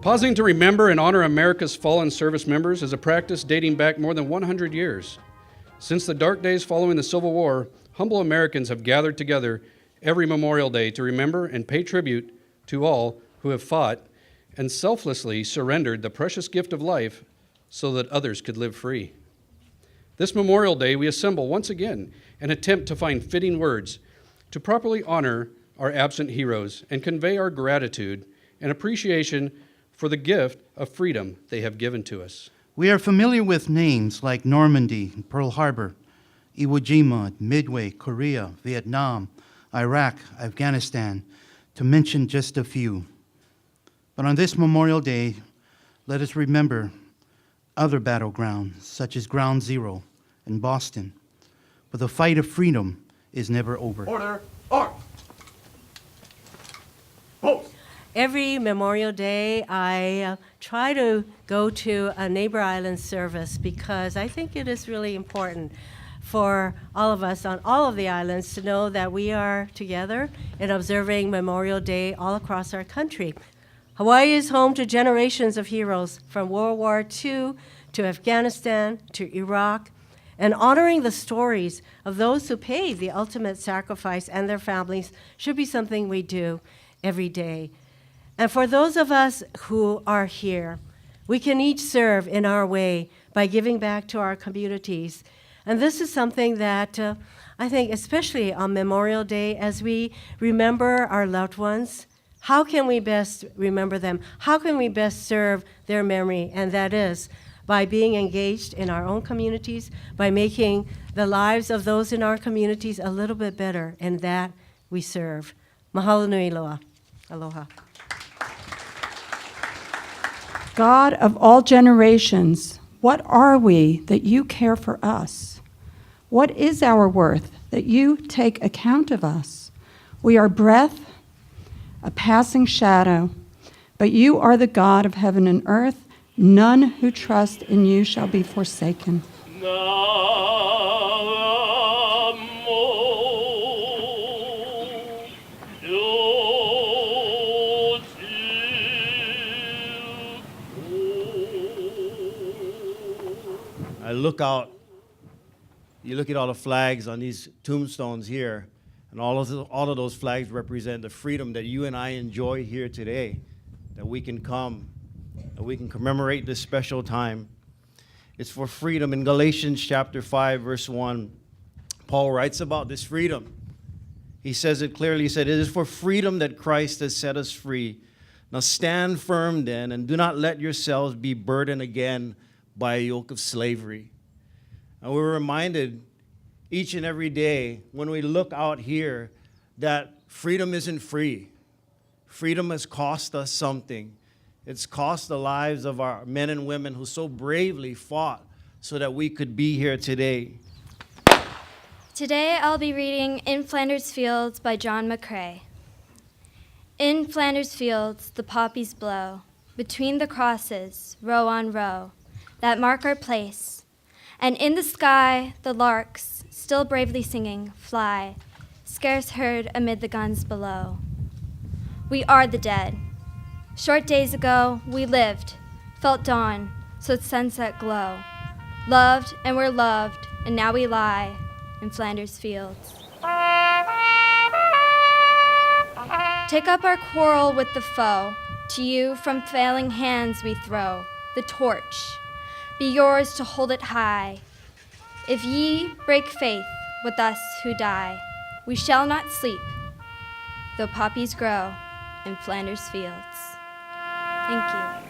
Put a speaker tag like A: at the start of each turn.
A: Pausing to remember and honor America's fallen service members is a practice dating back more than 100 years. Since the dark days following the Civil War, humble Americans have gathered together every Memorial Day to remember and pay tribute to all who have fought and selflessly surrendered the precious gift of life so that others could live free. This Memorial Day, we assemble once again and attempt to find fitting words to properly honor our absent heroes and convey our gratitude and appreciation for the gift of freedom they have given to us.
B: We are familiar with names like Normandy, Pearl Harbor, Iwo Jima, Midway, Korea, Vietnam, Iraq, Afghanistan, to mention just a few. But on this Memorial Day, let us remember other battlegrounds, such as Ground Zero in Boston. But the fight of freedom is never over.
C: Order, arms! Post!
D: Every Memorial Day, I try to go to a neighbor island service because I think it is really important for all of us on all of the islands to know that we are together in observing Memorial Day all across our country. Hawaii is home to generations of heroes from World War II to Afghanistan to Iraq, and honoring the stories of those who paid the ultimate sacrifice and their families should be something we do every day. And for those of us who are here, we can each serve in our way by giving back to our communities. And this is something that I think, especially on Memorial Day, as we remember our loved ones, how can we best remember them? How can we best serve their memory? And that is by being engaged in our own communities, by making the lives of those in our communities a little bit better, and that we serve. Mahalo nui loa. Aloha.
E: God of all generations, what are we that you care for us? What is our worth that you take account of us? We are breath, a passing shadow, but you are the God of heaven and earth. None who trust in you shall be forsaken.
F: I look out, you look at all the flags on these tombstones here, and all of those flags represent the freedom that you and I enjoy here today, that we can come, that we can commemorate this special time. It's for freedom. In Galatians chapter 5, verse 1, Paul writes about this freedom. He says it clearly. He said, "It is for freedom that Christ has set us free. Now stand firm then, and do not let yourselves be burdened again by a yoke of slavery." And we're reminded each and every day when we look out here that freedom isn't free. Freedom has cost us something. It's cost the lives of our men and women who so bravely fought so that we could be here today.
G: Today I'll be reading In Flanders Fields by John McCrae. In Flanders Fields the poppies blow, between the crosses, row on row, that mark our place. And in the sky, the larks, still bravely singing, fly, scarce heard amid the guns below. We are the dead. Short days ago, we lived, felt dawn, so sunset glow, loved and were loved, and now we lie in Flanders Fields. Take up our quarrel with the foe, to you from failing hands we throw the torch. Be yours to hold it high. If ye break faith with us who die, we shall not sleep, though poppies grow in Flanders Fields. Thank you.